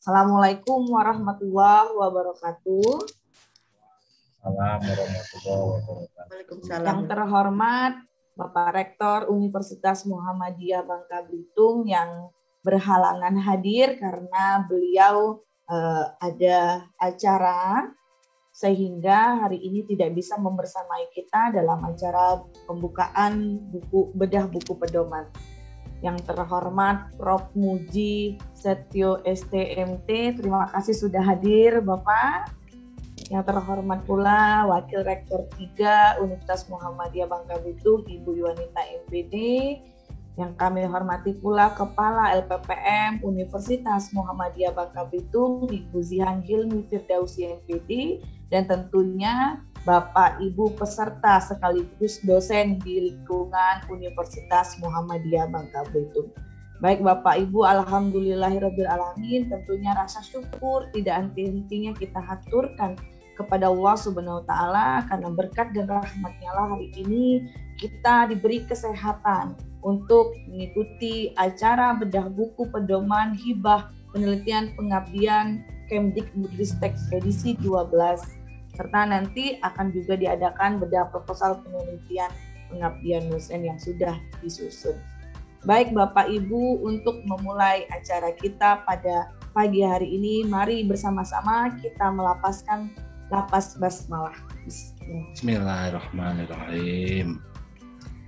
Assalamualaikum warahmatullahi wabarakatuh. Assalamualaikum warahmatullahi wabarakatuh. Waalaikumsalam. Yang terhormat Bapak Rektor Universitas Muhammadiyah Bangka Belitung yang berhalangan hadir karena beliau ada acara sehingga hari ini tidak bisa membersamai kita dalam acara pembukaan bedah buku pedoman. Yang terhormat Prof. Muji Setio STMT, terima kasih sudah hadir Bapak. Yang terhormat pula Wakil Rektor 3 Universitas Muhammadiyah Bangka Belitung, Ibu Yuanita MPD. Yang kami hormati pula Kepala LPPM Universitas Muhammadiyah Bangka Belitung, Ibu Zihan Hilmi Firdausi MPD, dan tentunya Bapak Ibu peserta sekaligus dosen di lingkungan Universitas Muhammadiyah Bangka Belitung. Baik Bapak Ibu, alhamdulillahirabbil alamin, tentunya rasa syukur tidak henti-hentinya kita haturkan kepada Allah Subhanahu wa taala karena berkat dan rahmat-Nya lah hari ini kita diberi kesehatan untuk mengikuti acara bedah buku pedoman hibah penelitian pengabdian Kemdikbudristek edisi 12 serta nanti akan juga diadakan bedah proposal penelitian pengabdian dosen yang sudah disusun. Baik Bapak Ibu, untuk memulai acara kita pada pagi hari ini, mari bersama-sama kita melapaskan lapas basmalah. Bismillahirrahmanirrahim.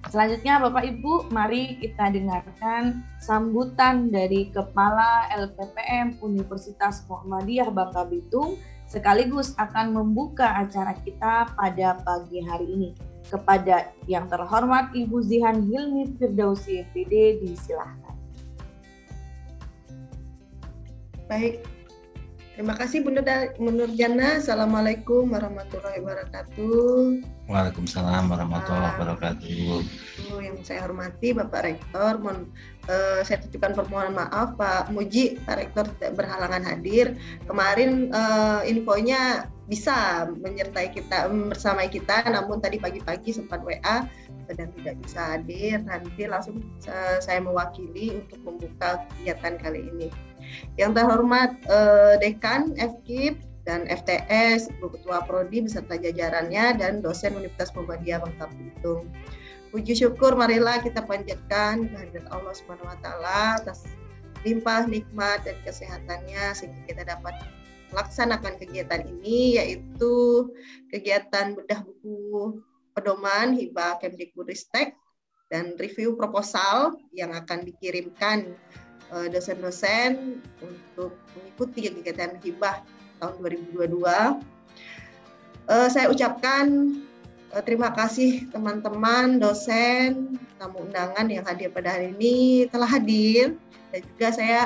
Selanjutnya Bapak Ibu, mari kita dengarkan sambutan dari Kepala LPPM Universitas Muhammadiyah Bangka Belitung sekaligus akan membuka acara kita pada pagi hari ini. Kepada yang terhormat Ibu Zihan Hilmi Firdausi MPD, disilahkan. Baik, terima kasih Bunda Nurjana. Assalamualaikum warahmatullahi wabarakatuh. Waalaikumsalam warahmatullahi wabarakatuh. Yang saya hormati Bapak Rektor, saya titipkan permohonan maaf Pak Muji, Pak Rektor tidak berhalangan hadir. Kemarin infonya bisa menyertai kita, bersamai kita, namun tadi pagi-pagi sempat WA dan tidak bisa hadir. Nanti langsung saya mewakili untuk membuka kegiatan kali ini. Yang terhormat Dekan, FKIP, dan FTS, Ibu Ketua Prodi beserta jajarannya, dan dosen Universitas Muhammadiyah Bangka Belitung. Puji syukur marilah kita panjatkan kehadirat Allah Subhanahu wa taala atas limpah nikmat dan kesehatannya sehingga kita dapat melaksanakan kegiatan ini, yaitu kegiatan bedah buku pedoman hibah Kemdikbudristek dan review proposal yang akan dikirimkan dosen-dosen untuk mengikuti kegiatan hibah tahun 2022. Saya ucapkan terima kasih teman-teman dosen, tamu undangan yang hadir pada hari ini telah hadir, dan juga saya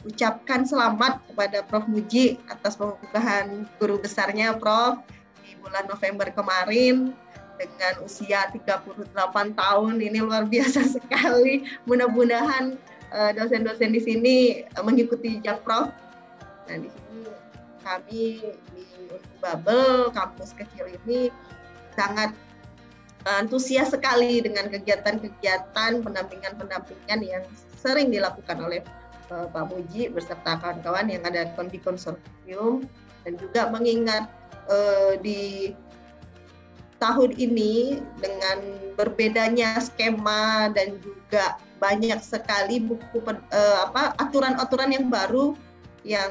ucapkan selamat kepada Prof. Muji atas pengukuhan guru besarnya Prof di bulan November kemarin dengan usia 38 tahun. Ini luar biasa sekali. Mudah-mudahan dosen-dosen di sini mengikuti jejak Prof. Nah, di sini kami di Babel, kampus kecil ini sangat antusias sekali dengan kegiatan-kegiatan pendampingan yang sering dilakukan oleh Pak Muji beserta kawan-kawan yang ada di konsorsium, dan juga mengingat di tahun ini dengan berbedanya skema dan juga banyak sekali buku aturan-aturan yang baru yang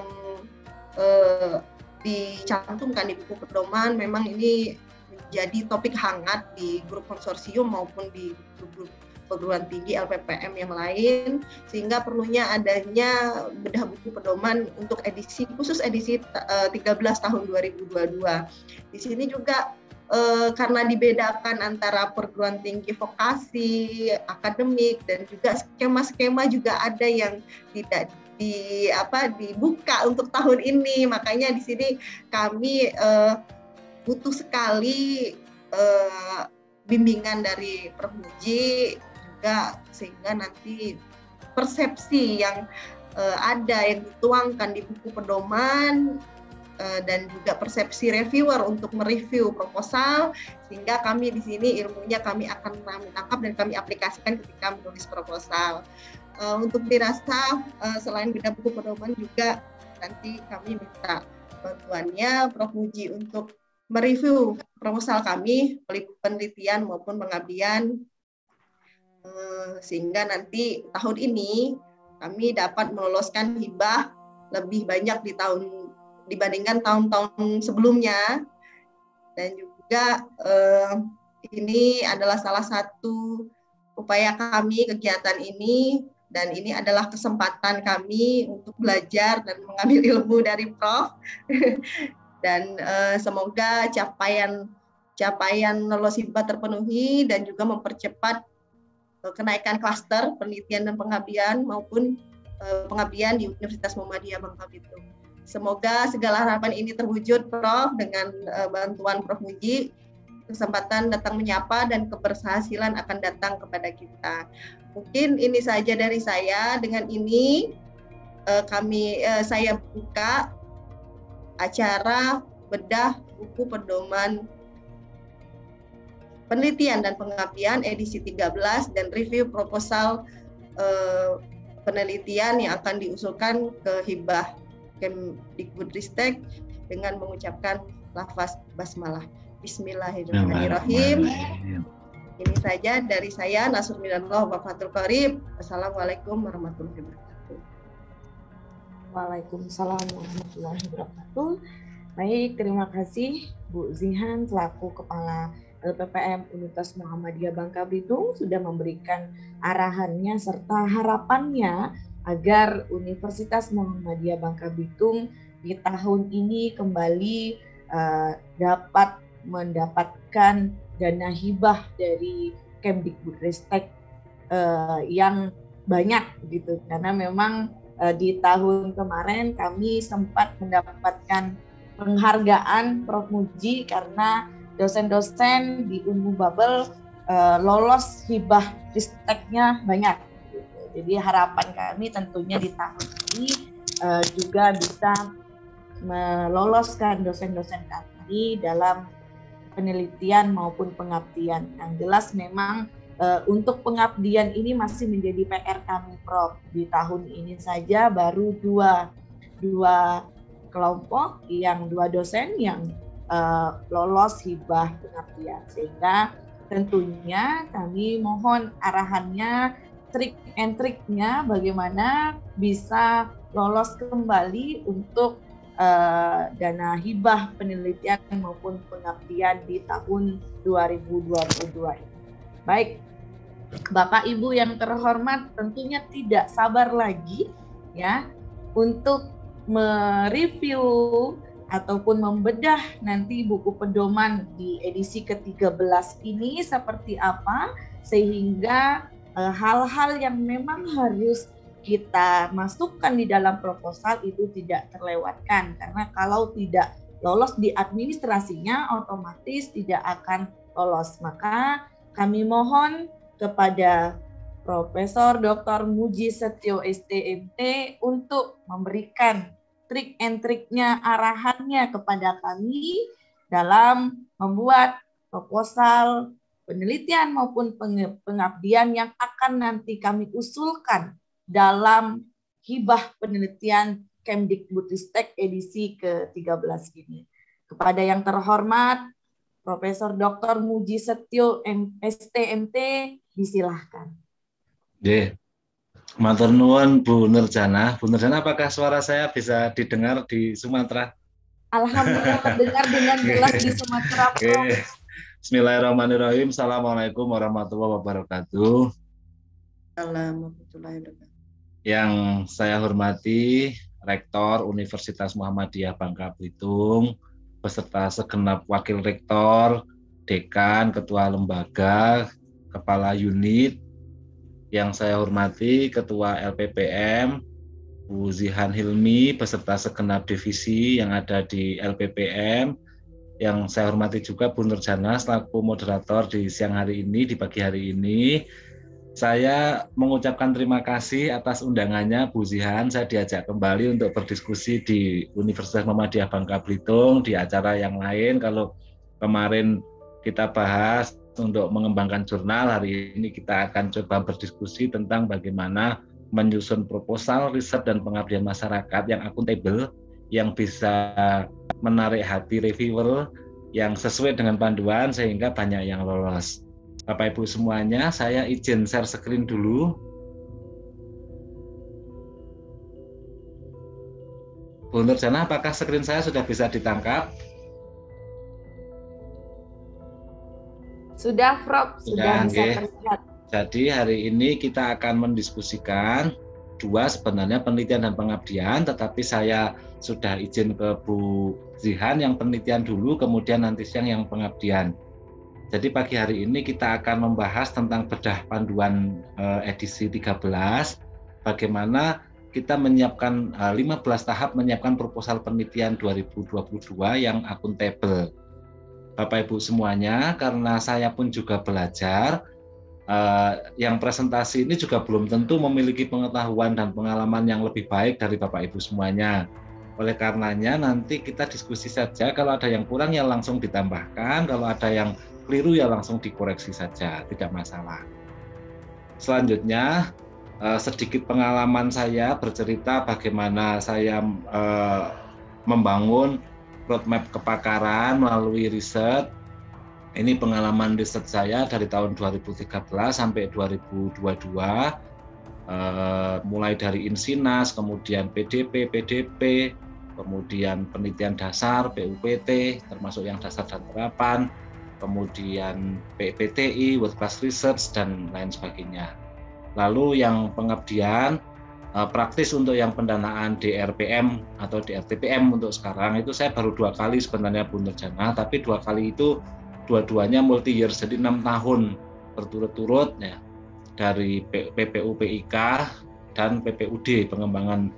dicantumkan di buku pedoman, memang ini menjadi topik hangat di grup konsorsium maupun di grup perguruan tinggi LPPM yang lain, sehingga perlunya adanya bedah buku pedoman untuk khusus edisi 13 tahun 2022. Di sini juga karena dibedakan antara perguruan tinggi vokasi, akademik, dan juga skema-skema juga ada yang tidak dibuka untuk tahun ini. Makanya di sini kami butuh sekali bimbingan dari Prof. Muji juga, sehingga nanti persepsi yang ada yang dituangkan di buku pedoman dan juga persepsi reviewer untuk mereview proposal, sehingga kami di sini ilmunya kami akan tangkap dan kami aplikasikan ketika menulis proposal. Untuk dirasa selain bidang buku pedoman juga nanti kami minta bantuannya Prof. Muji untuk mereview proposal kami, penelitian maupun pengabdian, sehingga nanti tahun ini kami dapat meloloskan hibah lebih banyak dibandingkan tahun-tahun sebelumnya. Dan juga ini adalah salah satu upaya kami kegiatan ini, dan ini adalah kesempatan kami untuk belajar dan mengambil ilmu dari Prof. Dan semoga capaian lolos hibah terpenuhi dan juga mempercepat kenaikan klaster penelitian dan pengabdian maupun pengabdian di Universitas Muhammadiyah Bangka Belitung. Semoga segala harapan ini terwujud, Prof, dengan bantuan Prof. Muji. Kesempatan datang menyapa dan keberhasilan akan datang kepada kita. Mungkin ini saja dari saya. Dengan ini saya buka acara bedah buku pedoman penelitian dan pengabdian edisi 13 dan review proposal penelitian yang akan diusulkan ke hibah Kemdikbudristek dengan mengucapkan lafaz basmalah. Bismillahirrahmanirrahim. Ini saja dari saya, Nasr Minallah wa Fathul Qarib. Assalamualaikum warahmatullahi wabarakatuh. Waalaikumsalam warahmatullahi wabarakatuh. Baik, terima kasih Bu Zihan selaku Kepala LPPM Universitas Muhammadiyah Bangka Belitung sudah memberikan arahannya serta harapannya agar Universitas Muhammadiyah Bangka Belitung di tahun ini kembali dapat mendapatkan dana hibah dari Kemdikbudristek yang banyak gitu, karena memang di tahun kemarin kami sempat mendapatkan penghargaan Prof. Muji karena dosen-dosen di Unmu Babel lolos hibah risteknya banyak gitu. Jadi harapan kami tentunya di tahun ini juga bisa meloloskan dosen-dosen kami dalam penelitian maupun pengabdian. Yang jelas memang untuk pengabdian ini masih menjadi PR kami, Prof. Di tahun ini saja baru dua kelompok, dua dosen yang lolos hibah pengabdian. Sehingga tentunya kami mohon arahannya, trik and triknya bagaimana bisa lolos kembali untuk dana hibah penelitian maupun pengabdian di tahun 2022 ini. Baik, Bapak Ibu yang terhormat, tentunya tidak sabar lagi ya untuk mereview ataupun membedah nanti buku pedoman di edisi ke-13 ini seperti apa, sehingga hal-hal yang memang harus kita masukkan di dalam proposal itu tidak terlewatkan, karena kalau tidak lolos di administrasinya otomatis tidak akan lolos. Maka kami mohon kepada Profesor Dr. Muji Setio STMT untuk memberikan trik and triknya, arahannya kepada kami dalam membuat proposal penelitian maupun pengabdian yang akan nanti kami usulkan dalam hibah penelitian Kemdikbudristek edisi ke-13 ini. Kepada yang terhormat Profesor Dr. Muji Setio STMT, disilahkan. Matur nuwun Bu Nurjana. Bu Nurjana, apakah suara saya bisa didengar di Sumatera? Alhamdulillah terdengar dengan jelas di Sumatera. Bismillahirrahmanirrahim. Assalamualaikum warahmatullahi wabarakatuh. Warahmatullahi wabarakatuh. Yang saya hormati Rektor Universitas Muhammadiyah Bangka Belitung, beserta segenap Wakil Rektor, Dekan, Ketua Lembaga, Kepala Unit. Yang saya hormati Ketua LPPM, Bu Zihan Hilmi, beserta segenap divisi yang ada di LPPM. Yang saya hormati juga Bu Nurjana selaku moderator di siang hari ini, di pagi hari ini. Saya mengucapkan terima kasih atas undangannya Bu Zihan. Saya diajak kembali untuk berdiskusi di Universitas Muhammadiyah Bangka Belitung di acara yang lain. Kalau kemarin kita bahas untuk mengembangkan jurnal, hari ini kita akan coba berdiskusi tentang bagaimana menyusun proposal, riset, dan pengabdian masyarakat yang akuntabel, yang bisa menarik hati reviewer, yang sesuai dengan panduan sehingga banyak yang lolos. Bapak Ibu semuanya, saya izin share screen dulu. Bu Nurjana, apakah screen saya sudah bisa ditangkap? Sudah, Prof. Sudah bisa okay. terlihat. Jadi hari ini kita akan mendiskusikan dua sebenarnya penelitian dan pengabdian, tetapi saya sudah izin ke Bu Zihan yang penelitian dulu, kemudian nanti siang yang pengabdian. Jadi pagi hari ini kita akan membahas tentang bedah panduan edisi 13, bagaimana kita menyiapkan 15 tahap menyiapkan proposal penelitian 2022 yang akuntabel. Bapak Ibu semuanya, karena saya pun juga belajar, yang presentasi ini juga belum tentu memiliki pengetahuan dan pengalaman yang lebih baik dari Bapak Ibu semuanya. Oleh karenanya nanti kita diskusi saja, kalau ada yang kurang ya langsung ditambahkan, kalau ada yang keliru ya langsung dikoreksi saja, tidak masalah. Selanjutnya, sedikit pengalaman saya bercerita bagaimana saya membangun roadmap kepakaran melalui riset. Ini pengalaman riset saya dari tahun 2013 sampai 2022, mulai dari Insinas, kemudian PDP, PDP, kemudian penelitian dasar, PUPT, termasuk yang dasar dan terapan, kemudian PPTI, World Class Research, dan lain sebagainya. Lalu yang pengabdian, praktis untuk yang pendanaan DRPM atau DRTPM untuk sekarang itu saya baru 2 kali sebenarnya Bu Nurjana, tapi 2 kali itu dua-duanya multi year, jadi 6 tahun berturut-turut ya, dari PPU PIK dan PPUD pengembangan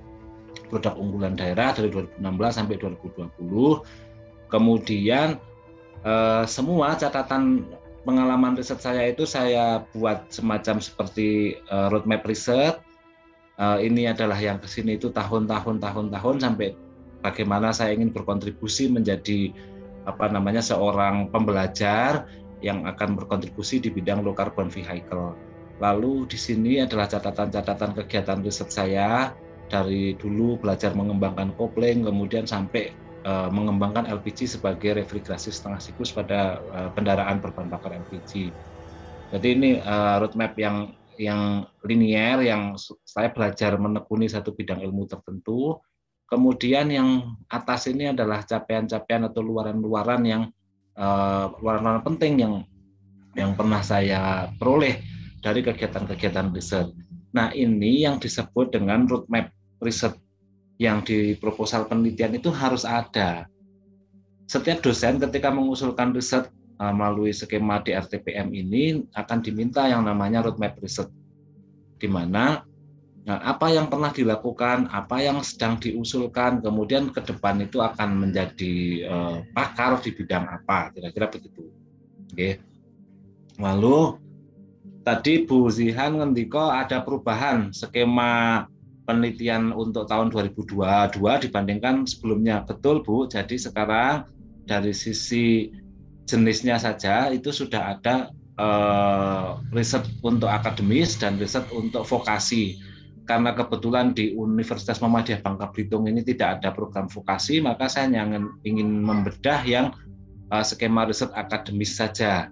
produk unggulan daerah dari 2016 sampai 2020. Kemudian semua catatan pengalaman riset saya itu saya buat semacam seperti roadmap riset. Ini adalah yang kesini itu tahun-tahun sampai bagaimana saya ingin berkontribusi menjadi seorang pembelajar yang akan berkontribusi di bidang low carbon vehicle. Lalu di sini adalah catatan-catatan kegiatan riset saya dari dulu belajar mengembangkan kopling, kemudian sampai mengembangkan LPG sebagai refrigerasi setengah siklus pada kendaraan berbahan bakar LPG. Jadi ini roadmap yang linier, yang saya belajar menekuni satu bidang ilmu tertentu. Kemudian yang atas ini adalah capaian-capaian atau luaran-luaran yang luaran-luaran penting yang pernah saya peroleh dari kegiatan-kegiatan riset. Nah, ini yang disebut dengan roadmap riset yang di proposal penelitian itu harus ada. Setiap dosen ketika mengusulkan riset melalui skema DRTPM ini akan diminta yang namanya roadmap riset, di mana apa yang pernah dilakukan, apa yang sedang diusulkan, kemudian ke depan itu akan menjadi pakar di bidang apa, kira-kira begitu. Oke. Lalu tadi Bu Zihan ngendiko ada perubahan skema penelitian untuk tahun 2022 dibandingkan sebelumnya. Betul Bu, jadi sekarang dari sisi jenisnya saja itu sudah ada riset untuk akademis dan riset untuk vokasi. Karena kebetulan di Universitas Muhammadiyah Bangka Belitung ini tidak ada program vokasi, maka saya ingin membedah yang skema riset akademis saja.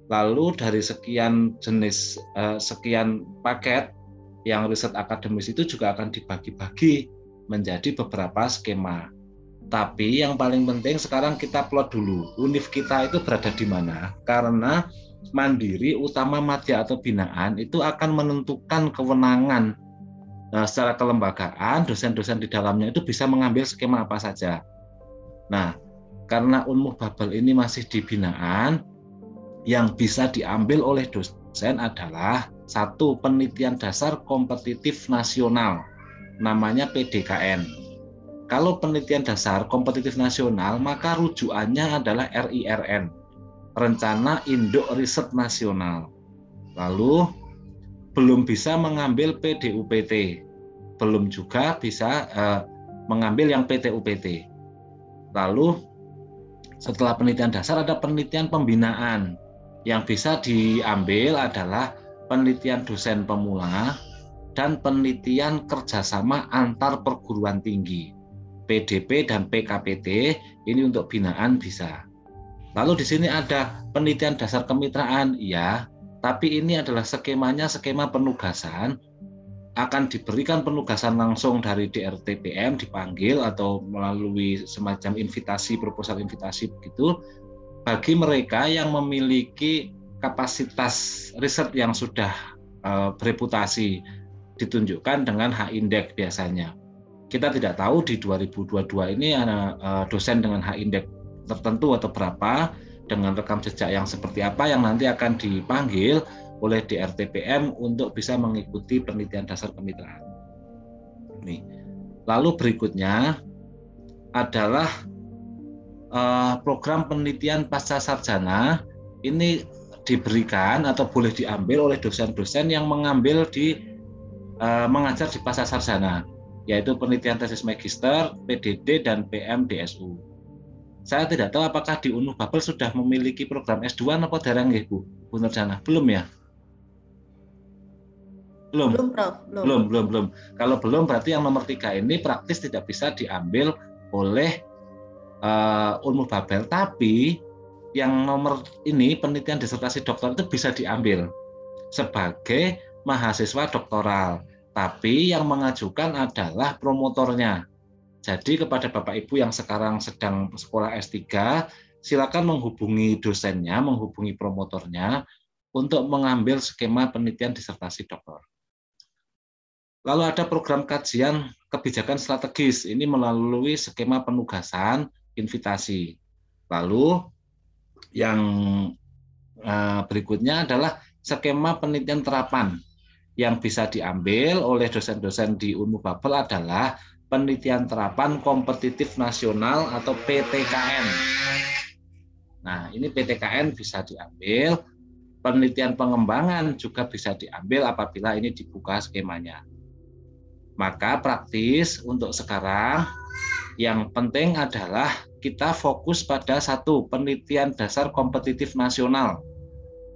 Lalu dari sekian jenis, sekian paket yang riset akademis itu juga akan dibagi-bagi menjadi beberapa skema. Tapi yang paling penting sekarang kita plot dulu, univ kita itu berada di mana. Karena mandiri, utama, madya atau binaan itu akan menentukan kewenangan secara kelembagaan, dosen-dosen di dalamnya itu bisa mengambil skema apa saja. Nah, karena Unmuh Babel ini masih di binaan, yang bisa diambil oleh dosen adalah satu penelitian dasar kompetitif nasional, namanya PDKN. Kalau penelitian dasar kompetitif nasional, maka rujukannya adalah RIRN, Rencana Induk Riset Nasional. Lalu belum bisa mengambil PDUPT, belum juga bisa mengambil yang PTUPT. Lalu setelah penelitian dasar ada penelitian pembinaan. Yang bisa diambil adalah penelitian dosen pemula, dan penelitian kerjasama antar perguruan tinggi. PDP dan PKPT ini untuk binaan bisa. Lalu di sini ada penelitian dasar kemitraan, ya, tapi ini adalah skemanya skema penugasan. Akan diberikan penugasan langsung dari DRTPM, dipanggil atau melalui semacam invitasi, proposal invitasi begitu, bagi mereka yang memiliki kapasitas riset yang sudah bereputasi, ditunjukkan dengan H-Index biasanya. Kita tidak tahu di 2022 ini ada dosen dengan H-Index tertentu atau berapa, dengan rekam jejak yang seperti apa yang nanti akan dipanggil oleh DRTPM untuk bisa mengikuti penelitian dasar kemitraan. Nih. Lalu berikutnya adalah program penelitian pasca sarjana. Ini diberikan atau boleh diambil oleh dosen-dosen yang mengambil mengajar di pasca sarjana, yaitu penelitian tesis magister, PDD, dan PMDSU. Saya tidak tahu apakah di Unmuh Babel sudah memiliki program S2 atau dereng nggih Bu Nurjana? Belum ya? Belum, Prof. Belum. Kalau belum berarti yang nomor 3 ini praktis tidak bisa diambil oleh Unmuh Babel. Tapi yang nomor ini penelitian disertasi doktor itu bisa diambil sebagai mahasiswa doktoral. Tapi yang mengajukan adalah promotornya. Jadi kepada Bapak Ibu yang sekarang sedang sekolah S3, silakan menghubungi dosennya, menghubungi promotornya untuk mengambil skema penelitian disertasi doktor. Lalu ada program kajian kebijakan strategis, ini melalui skema penugasan invitasi. Lalu yang berikutnya adalah skema penelitian terapan yang bisa diambil oleh dosen-dosen di Unmuh Babel adalah penelitian terapan kompetitif nasional atau PTKN. Nah, ini PTKN bisa diambil, penelitian pengembangan juga bisa diambil apabila ini dibuka skemanya. Maka praktis untuk sekarang yang penting adalah kita fokus pada satu, penelitian dasar kompetitif nasional.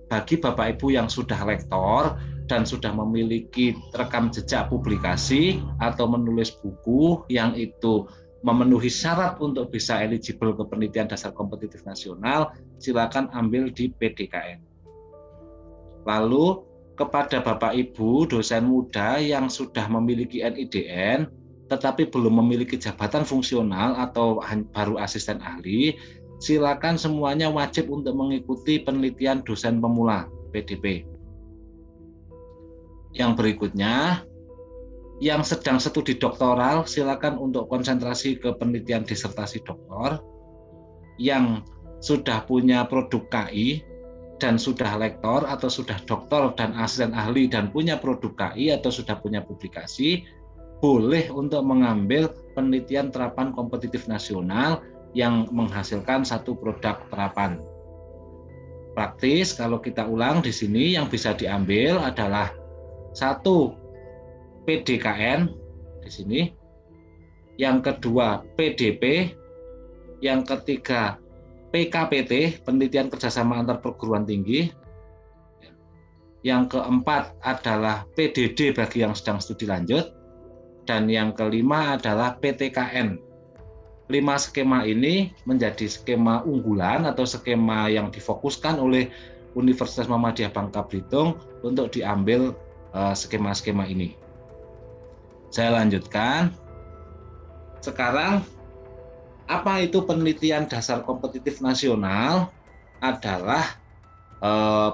Bagi Bapak Ibu yang sudah lektor dan sudah memiliki rekam jejak publikasi atau menulis buku yang itu memenuhi syarat untuk bisa eligible ke penelitian dasar kompetitif nasional, silakan ambil di PDKN. Lalu kepada Bapak Ibu dosen muda yang sudah memiliki NIDN tetapi belum memiliki jabatan fungsional atau baru asisten ahli, silakan semuanya wajib untuk mengikuti penelitian dosen pemula PDP. Yang berikutnya, yang sedang studi doktoral, silakan untuk konsentrasi ke penelitian disertasi doktor. Yang sudah punya produk KI dan sudah lektor atau sudah doktor dan asisten ahli dan punya produk KI atau sudah punya publikasi, boleh untuk mengambil penelitian terapan kompetitif nasional yang menghasilkan satu produk terapan. Praktis, kalau kita ulang di sini yang bisa diambil adalah satu, PDKN di sini, yang kedua PDP, yang ketiga PKPT, penelitian kerjasama antar perguruan tinggi, yang keempat adalah PDD bagi yang sedang studi lanjut, dan yang kelima adalah PTKN. 5 skema ini menjadi skema unggulan atau skema yang difokuskan oleh Universitas Muhammadiyah Bangka Belitung untuk diambil skema-skema ini. Saya lanjutkan. Sekarang, apa itu penelitian dasar kompetitif nasional? Adalah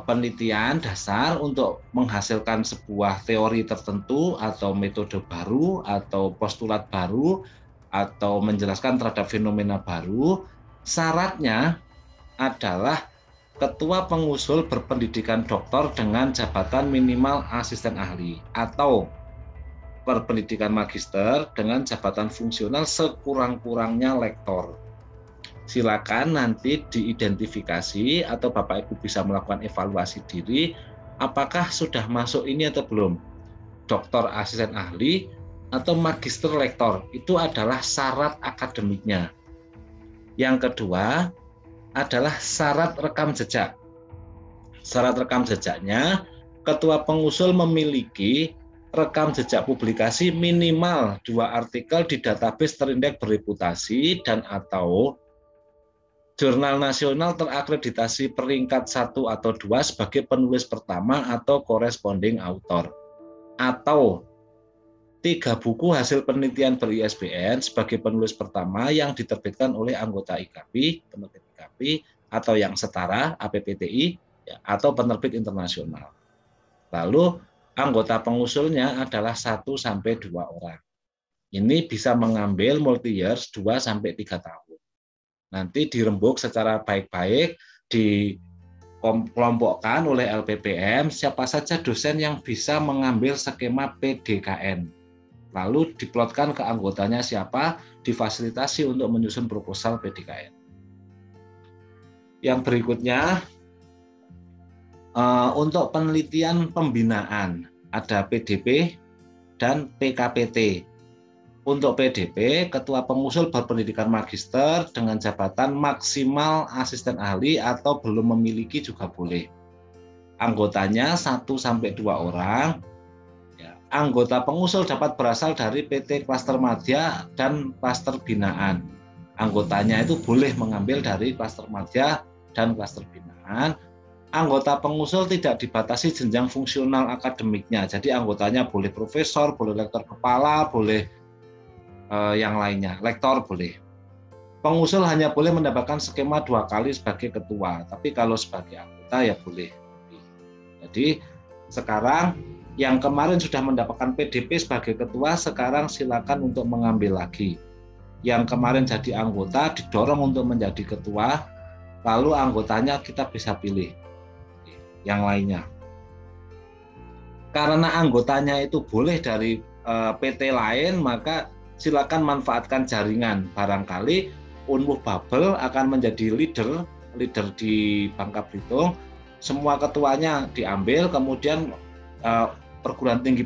penelitian dasar untuk menghasilkan sebuah teori tertentu atau metode baru atau postulat baru atau menjelaskan terhadap fenomena baru. Syaratnya adalah ketua pengusul berpendidikan doktor dengan jabatan minimal asisten ahli atau berpendidikan magister dengan jabatan fungsional sekurang-kurangnya lektor. Silakan nanti diidentifikasi atau Bapak Ibu bisa melakukan evaluasi diri apakah sudah masuk ini atau belum. Doktor asisten ahli atau magister lektor itu adalah syarat akademiknya. Yang kedua adalah syarat rekam jejak. Syarat rekam jejaknya, ketua pengusul memiliki rekam jejak publikasi minimal 2 artikel di database terindeks bereputasi dan atau jurnal nasional terakreditasi peringkat 1 atau 2 sebagai penulis pertama atau corresponding author, atau 3 buku hasil penelitian ber-ISBN sebagai penulis pertama yang diterbitkan oleh anggota IKAPI, penerbit IKAPI, atau yang setara APPTI, atau penerbit internasional. Lalu anggota pengusulnya adalah 1-2 orang. Ini bisa mengambil multi-years 2-3 tahun. Nanti dirembuk secara baik-baik, dikelompokkan oleh LPPM siapa saja dosen yang bisa mengambil skema PDKN. Lalu diplotkan ke anggotanya siapa, difasilitasi untuk menyusun proposal PDKN. Yang berikutnya, untuk penelitian pembinaan ada PDP dan PKPT. Untuk PDP, Ketua Pengusul berpendidikan magister dengan jabatan maksimal asisten ahli atau belum memiliki juga boleh. Anggotanya 1-2 orang. Anggota pengusul dapat berasal dari PT Klaster Madya dan Klaster Binaan. Anggotanya itu boleh mengambil dari Klaster Madya dan Klaster Binaan. Anggota pengusul tidak dibatasi jenjang fungsional akademiknya. Jadi anggotanya boleh profesor, boleh lektor kepala, boleh yang lainnya, lektor boleh. Pengusul hanya boleh mendapatkan skema 2 kali sebagai ketua, tapi kalau sebagai anggota ya boleh. Jadi sekarang yang kemarin sudah mendapatkan PDP sebagai ketua, sekarang silakan untuk mengambil lagi. Yang kemarin jadi anggota didorong untuk menjadi ketua, lalu anggotanya kita bisa pilih yang lainnya. Karena anggotanya itu boleh dari PT lain, maka silakan manfaatkan jaringan. Barangkali Unmuh Babel akan menjadi leader di Bangka Belitung. Semua ketuanya diambil, kemudian perguruan tinggi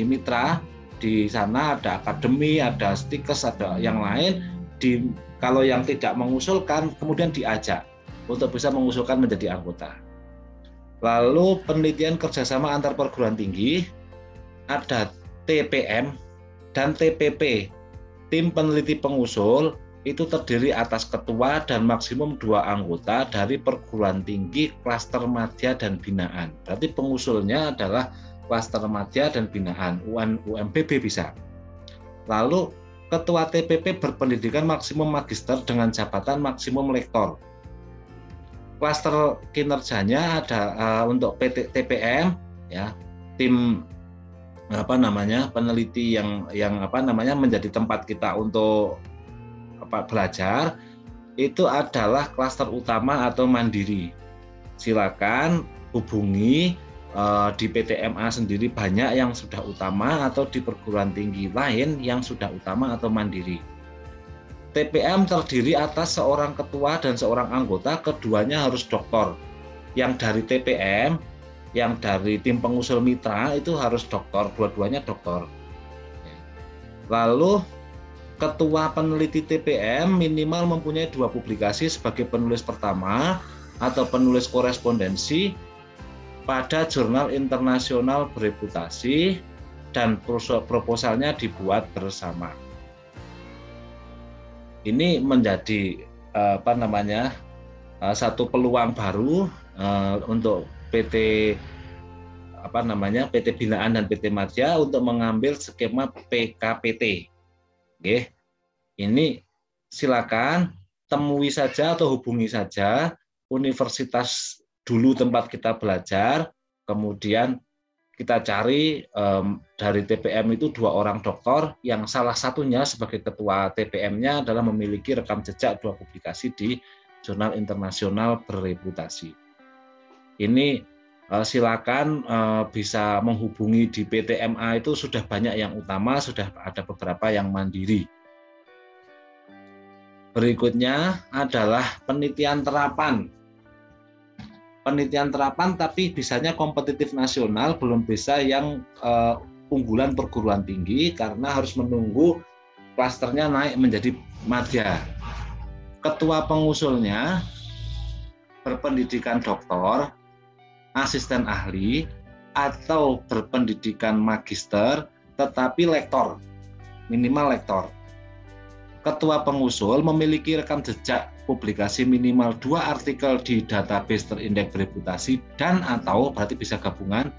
mitra di sana ada akademi, ada stikes, ada yang lain. Kalau yang tidak mengusulkan, kemudian diajak untuk bisa mengusulkan menjadi anggota. Lalu penelitian kerjasama antar perguruan tinggi, ada TPM dan TPP. Tim peneliti pengusul itu terdiri atas ketua dan maksimum 2 anggota dari perguruan tinggi, klaster madya dan binaan. Berarti pengusulnya adalah klaster madya dan binaan, UMPB bisa. Lalu ketua TPP berpendidikan maksimum magister dengan jabatan maksimum lektor. Klaster kinerjanya ada untuk TPM, ya, tim peneliti yang menjadi tempat kita untuk belajar, itu adalah klaster utama atau mandiri. Silakan hubungi di PTMA sendiri, banyak yang sudah utama, atau di perguruan tinggi lain yang sudah utama atau mandiri. TPM terdiri atas seorang ketua dan seorang anggota, keduanya harus doktor. Yang dari TPM, yang dari tim pengusul mitra itu harus doktor, dua-duanya doktor. Lalu ketua peneliti TPM minimal mempunyai 2 publikasi sebagai penulis pertama atau penulis korespondensi pada jurnal internasional bereputasi dan proposalnya dibuat bersama. Ini menjadi satu peluang baru untuk PT Binaan dan PT Madya untuk mengambil skema PKPT. Oke. Ini silakan temui saja atau hubungi saja universitas dulu tempat kita belajar, kemudian kita cari dari TPM itu 2 orang doktor, yang salah satunya sebagai ketua TPM-nya adalah memiliki rekam jejak 2 publikasi di jurnal internasional bereputasi. Ini silakan bisa menghubungi di PTMA, itu sudah banyak yang utama, sudah ada beberapa yang mandiri. Berikutnya adalah penelitian terapan. Penelitian terapan tapi bisanya kompetitif nasional, belum bisa yang unggulan perguruan tinggi karena harus menunggu klasternya naik menjadi madya. Ketua pengusulnya berpendidikan doktor, asisten ahli, atau berpendidikan magister tetapi lektor, minimal lektor. Ketua pengusul memiliki rekam jejak publikasi minimal 2 artikel di database terindeks bereputasi dan atau berarti bisa gabungan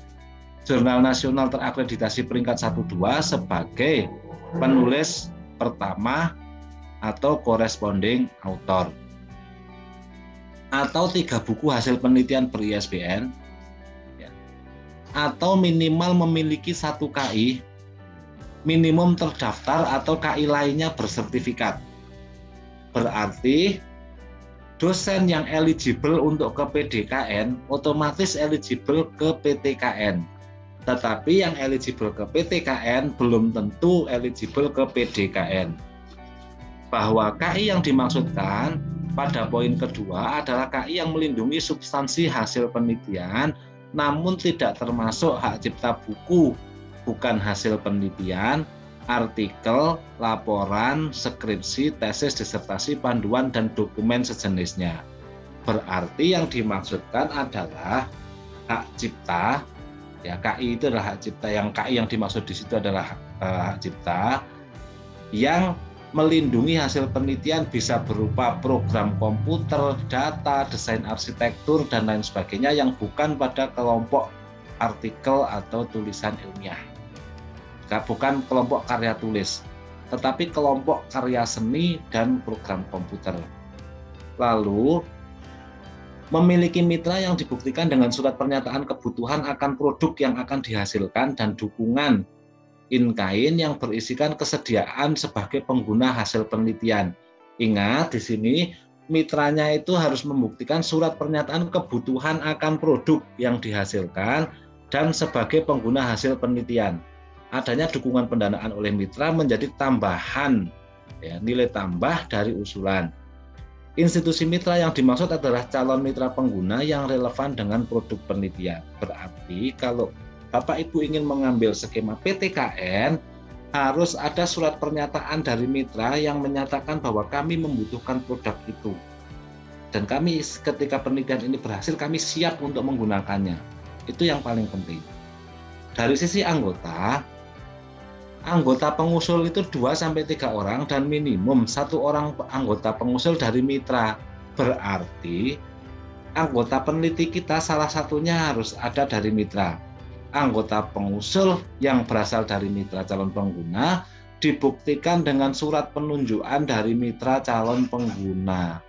jurnal nasional terakreditasi peringkat 1-2 sebagai penulis pertama atau corresponding author. Atau 3 buku hasil penelitian ber-ISBN, atau minimal memiliki 1 KI, minimum terdaftar atau KI lainnya bersertifikat. Berarti dosen yang eligible untuk ke PDKN otomatis eligible ke PTKN. Tetapi yang eligible ke PTKN belum tentu eligible ke PDKN. Bahwa KI yang dimaksudkan pada poin kedua adalah KI yang melindungi substansi hasil penelitian namun tidak termasuk hak cipta buku, bukan hasil penelitian, artikel, laporan, skripsi, tesis, disertasi, panduan, dan dokumen sejenisnya. Berarti yang dimaksudkan adalah hak cipta, ya KI itu adalah hak cipta, yang KI yang dimaksud di situ adalah hak cipta yang melindungi hasil penelitian bisa berupa program komputer, data, desain arsitektur, dan lain sebagainya yang bukan pada kelompok artikel atau tulisan ilmiah. Bukan kelompok karya tulis, tetapi kelompok karya seni dan program komputer. Lalu, memiliki mitra yang dibuktikan dengan surat pernyataan kebutuhan akan produk yang akan dihasilkan dan dukungan in-kind yang berisikan kesediaan sebagai pengguna hasil penelitian. Ingat, di sini mitranya itu harus membuktikan surat pernyataan kebutuhan akan produk yang dihasilkan dan sebagai pengguna hasil penelitian. Adanya dukungan pendanaan oleh mitra menjadi tambahan, ya, nilai tambah dari usulan. Institusi mitra yang dimaksud adalah calon mitra pengguna yang relevan dengan produk penelitian. Berarti kalau Bapak Ibu ingin mengambil skema PTKN, harus ada surat pernyataan dari mitra yang menyatakan bahwa kami membutuhkan produk itu. Dan kami ketika penelitian ini berhasil, kami siap untuk menggunakannya. Itu yang paling penting. Dari sisi anggota pengusul itu 2-3 orang dan minimum 1 orang anggota pengusul dari mitra. Berarti anggota peneliti kita salah satunya harus ada dari mitra. Anggota pengusul yang berasal dari mitra calon pengguna dibuktikan dengan surat penunjukan dari mitra calon pengguna.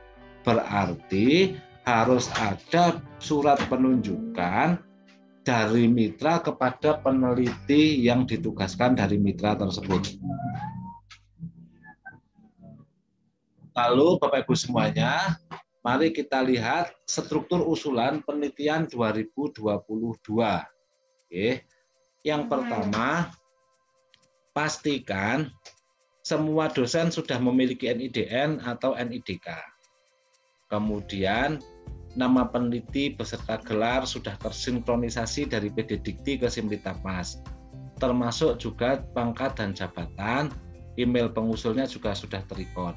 Berarti harus ada surat penunjukan dari mitra kepada peneliti yang ditugaskan dari mitra tersebut. Lalu Bapak Ibu semuanya, mari kita lihat struktur usulan penelitian 2022. Oke. Yang pertama, pastikan semua dosen sudah memiliki NIDN atau NIDK. Kemudian nama peneliti beserta gelar sudah tersinkronisasi dari PD Dikti ke Simlitapmas. Termasuk juga pangkat dan jabatan, email pengusulnya juga sudah terrecord.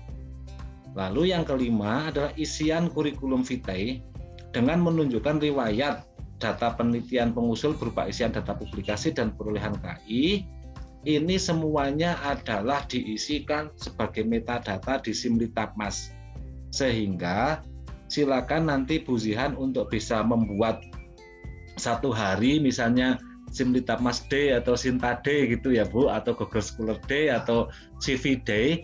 Lalu yang kelima adalah isian kurikulum vitae dengan menunjukkan riwayat data penelitian pengusul berupa isian data publikasi dan perolehan KI. Ini semuanya adalah diisikan sebagai metadata di Simlitapmas. Sehingga silakan nanti Bu Zihan untuk bisa membuat satu hari misalnya Simlitapmas Day atau Sinta Day gitu ya Bu, atau Google Scholar Day atau CV Day,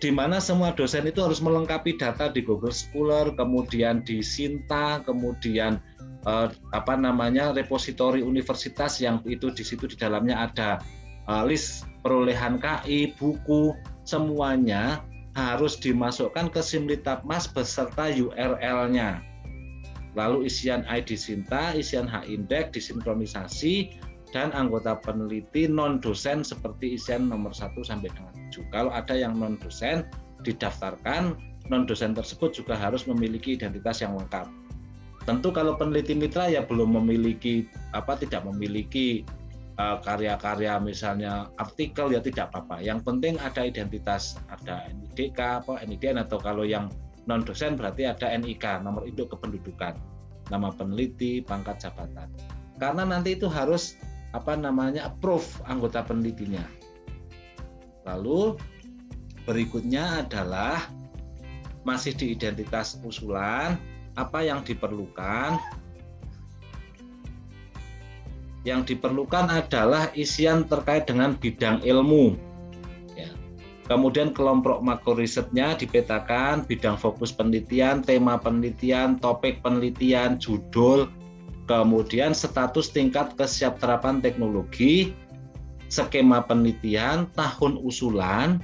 di mana semua dosen itu harus melengkapi data di Google Scholar, kemudian di Sinta, kemudian repositori universitas yang itu di situ di dalamnya ada list perolehan KI, buku, semuanya harus dimasukkan ke Simlitapmas beserta URL-nya. Lalu isian ID Sinta, isian H-Index disinkronisasi, dan anggota peneliti non-dosen seperti isian nomor 1 sampai dengan 7. Kalau ada yang non-dosen didaftarkan, non-dosen tersebut juga harus memiliki identitas yang lengkap. Tentu kalau peneliti mitra ya belum memiliki tidak memiliki karya-karya misalnya artikel ya tidak apa-apa. Yang penting ada identitas, ada NIDK, NIDN, atau kalau yang non-dosen berarti ada NIK, nomor induk kependudukan, nama peneliti, pangkat jabatan. karena nanti itu harus approve anggota penelitinya. Lalu berikutnya adalah masih di identitas usulan, apa yang diperlukan. Yang diperlukan adalah isian terkait dengan bidang ilmu. Ya. Kemudian kelompok makro risetnya dipetakan, bidang fokus penelitian, tema penelitian, topik penelitian, judul, kemudian status tingkat kesiapterapan teknologi, skema penelitian, tahun usulan,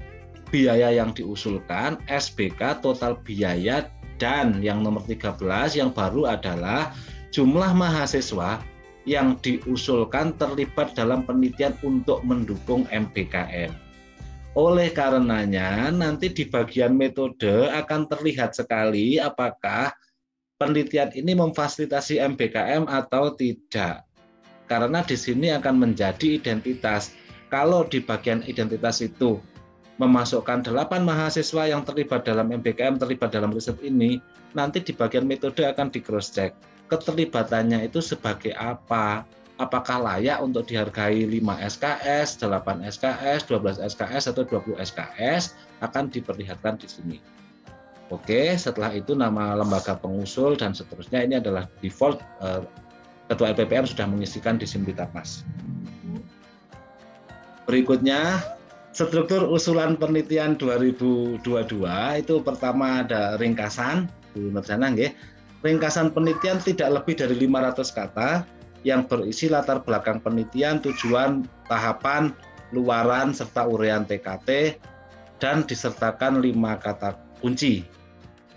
biaya yang diusulkan, SBK, total biaya, dan yang nomor 13 yang baru adalah jumlah mahasiswa yang diusulkan terlibat dalam penelitian untuk mendukung MBKM. Oleh karenanya, nanti di bagian metode akan terlihat sekali apakah penelitian ini memfasilitasi MBKM atau tidak. Karena di sini akan menjadi identitas. Kalau di bagian identitas itu memasukkan 8 mahasiswa yang terlibat dalam MBKM, terlibat dalam riset ini, nanti di bagian metode akan di cross check. Keterlibatannya itu sebagai apa? Apakah layak untuk dihargai 5 SKS, 8 SKS, 12 SKS, atau 20 SKS, akan diperlihatkan di sini. Oke, setelah itu nama lembaga pengusul dan seterusnya ini adalah default. Ketua LPPR sudah mengisikan di Simbitapas. Berikutnya, struktur usulan penelitian 2022 itu pertama ada ringkasan, Bu Nurjana nggih. Ringkasan penelitian tidak lebih dari 500 kata yang berisi latar belakang penelitian, tujuan, tahapan, luaran, serta uraian TKT, dan disertakan 5 kata kunci.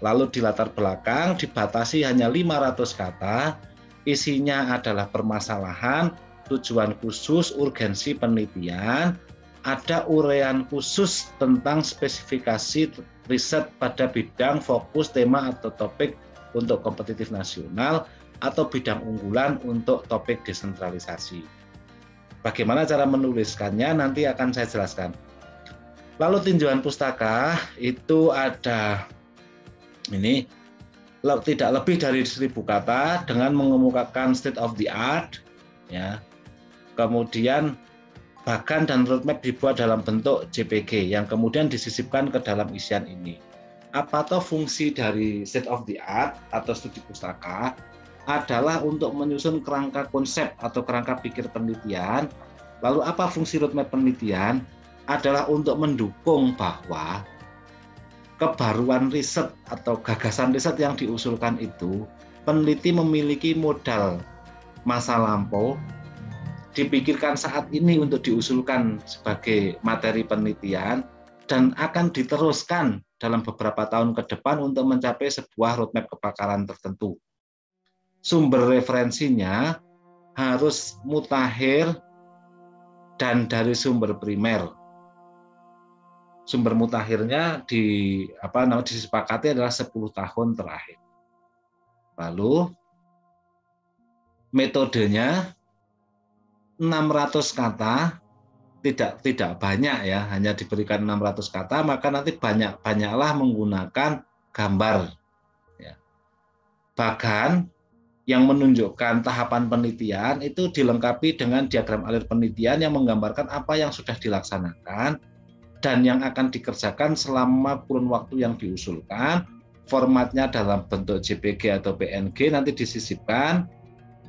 Lalu di latar belakang dibatasi hanya 500 kata, isinya adalah permasalahan, tujuan khusus, urgensi penelitian, ada uraian khusus tentang spesifikasi riset pada bidang, fokus, tema, atau topik untuk kompetitif nasional, atau bidang unggulan untuk topik desentralisasi. Bagaimana cara menuliskannya nanti akan saya jelaskan. Lalu tinjauan pustaka itu ada ini tidak lebih dari 1000 kata dengan mengemukakan state of the art, ya. Kemudian bagan dan roadmap dibuat dalam bentuk JPG yang kemudian disisipkan ke dalam isian ini. Apa toh fungsi dari state of the art atau studi pustaka adalah untuk menyusun kerangka konsep atau kerangka pikir penelitian. Lalu apa fungsi roadmap penelitian? Adalah untuk mendukung bahwa kebaruan riset atau gagasan riset yang diusulkan itu peneliti memiliki modal masa lampau, dipikirkan saat ini untuk diusulkan sebagai materi penelitian dan akan diteruskan dalam beberapa tahun ke depan untuk mencapai sebuah roadmap kepakaran tertentu. Sumber referensinya harus mutakhir dan dari sumber primer. Sumber mutakhirnya disepakati adalah 10 tahun terakhir. Lalu metodenya 600 kata, tidak banyak ya, hanya diberikan 600 kata, maka nanti banyaklah menggunakan gambar. Ya. Bahkan yang menunjukkan tahapan penelitian itu dilengkapi dengan diagram alir penelitian yang menggambarkan apa yang sudah dilaksanakan dan yang akan dikerjakan selama kurun waktu yang diusulkan. Formatnya dalam bentuk JPG atau PNG nanti disisipkan.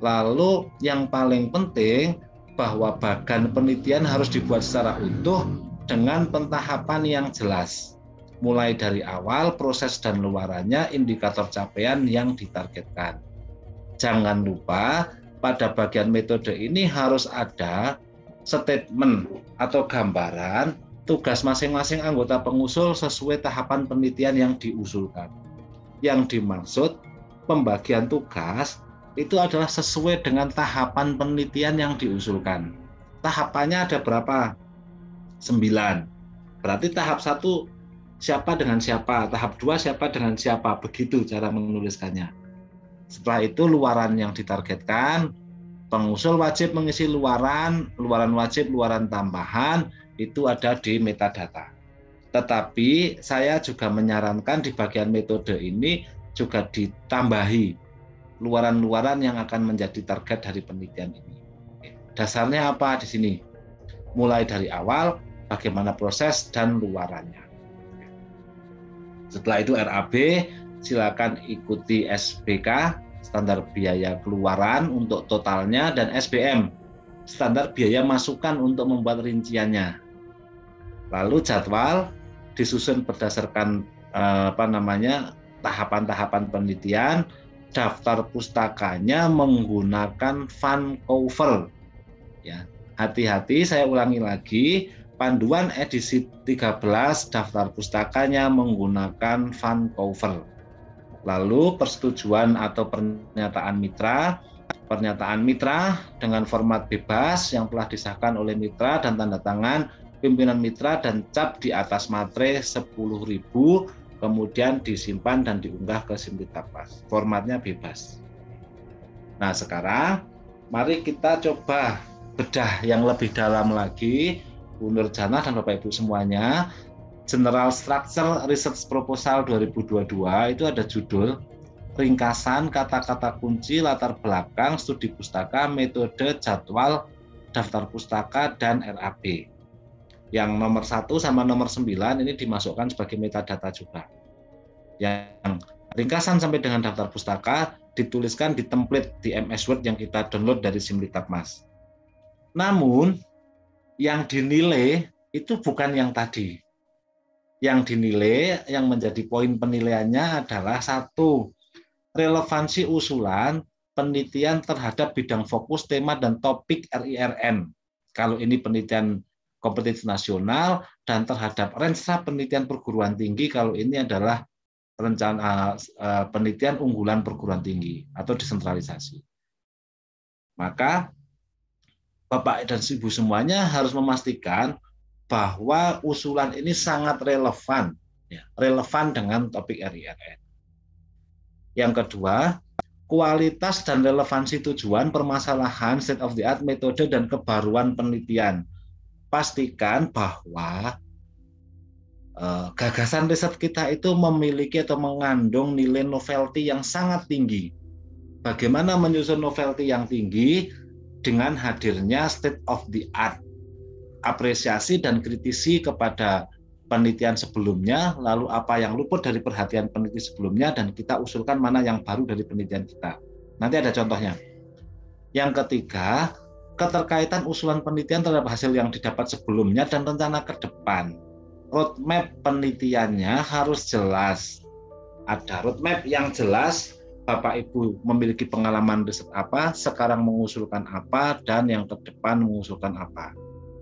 Lalu yang paling penting bahwa bagan penelitian harus dibuat secara utuh dengan pentahapan yang jelas. Mulai dari awal, proses dan luarannya, indikator capaian yang ditargetkan. Jangan lupa pada bagian metode ini harus ada statement atau gambaran tugas masing-masing anggota pengusul sesuai tahapan penelitian yang diusulkan. Yang dimaksud pembagian tugas itu adalah sesuai dengan tahapan penelitian yang diusulkan. Tahapannya ada berapa? 9. Berarti tahap 1 siapa dengan siapa, tahap 2 siapa dengan siapa, begitu cara menuliskannya. Setelah itu luaran yang ditargetkan, pengusul wajib mengisi luaran wajib, luaran tambahan, itu ada di metadata. Tetapi saya juga menyarankan di bagian metode ini juga ditambahi luaran-luaran yang akan menjadi target dari penelitian ini. Dasarnya apa di sini? Mulai dari awal, bagaimana proses dan luarannya. Setelah itu RAB, silakan ikuti SBK, standar biaya keluaran untuk totalnya, dan SBM, standar biaya masukan untuk membuat rinciannya. Lalu jadwal disusun berdasarkan tahapan-tahapan penelitian. Daftar pustakanya menggunakan Vancouver. Ya, hati-hati, saya ulangi lagi, panduan edisi 13 daftar pustakanya menggunakan Vancouver. Lalu persetujuan atau pernyataan mitra dengan format bebas yang telah disahkan oleh mitra dan tanda tangan pimpinan mitra dan cap di atas materai 10.000, kemudian disimpan dan diunggah ke Simlitapmas. Formatnya bebas. Nah, sekarang mari kita coba bedah yang lebih dalam lagi, Bu Nurjana dan Bapak Ibu semuanya. General Structure Research Proposal 2022 itu ada judul ringkasan kata-kata kunci, latar belakang, studi pustaka, metode, jadwal, daftar pustaka, dan RAB. Yang nomor 1 sama nomor 9 ini dimasukkan sebagai metadata juga. Yang ringkasan sampai dengan daftar pustaka dituliskan di template di MS Word yang kita download dari Simlitapmas. Namun yang dinilai itu bukan yang tadi. Yang dinilai, yang menjadi poin penilaiannya adalah 1, relevansi usulan penelitian terhadap bidang fokus, tema, dan topik RIRN. Kalau ini penelitian kompetitif nasional, dan terhadap ransa penelitian perguruan tinggi kalau ini adalah rencana penelitian unggulan perguruan tinggi atau desentralisasi. Maka Bapak dan Ibu semuanya harus memastikan bahwa usulan ini sangat relevan, ya, relevan dengan topik RIRN. Yang kedua, kualitas dan relevansi tujuan, permasalahan, state of the art, metode, dan kebaruan penelitian. Pastikan bahwa gagasan riset kita itu memiliki atau mengandung nilai novelty yang sangat tinggi. Bagaimana menyusun novelty yang tinggi? Dengan hadirnya state of the art, apresiasi dan kritisi kepada penelitian sebelumnya, lalu apa yang luput dari perhatian peneliti sebelumnya, dan kita usulkan mana yang baru dari penelitian kita. Nanti ada contohnya. Yang ketiga, keterkaitan usulan penelitian terhadap hasil yang didapat sebelumnya dan rencana ke depan. Roadmap penelitiannya harus jelas. Ada roadmap yang jelas, Bapak Ibu memiliki pengalaman riset apa, sekarang mengusulkan apa, dan yang ke depan mengusulkan apa.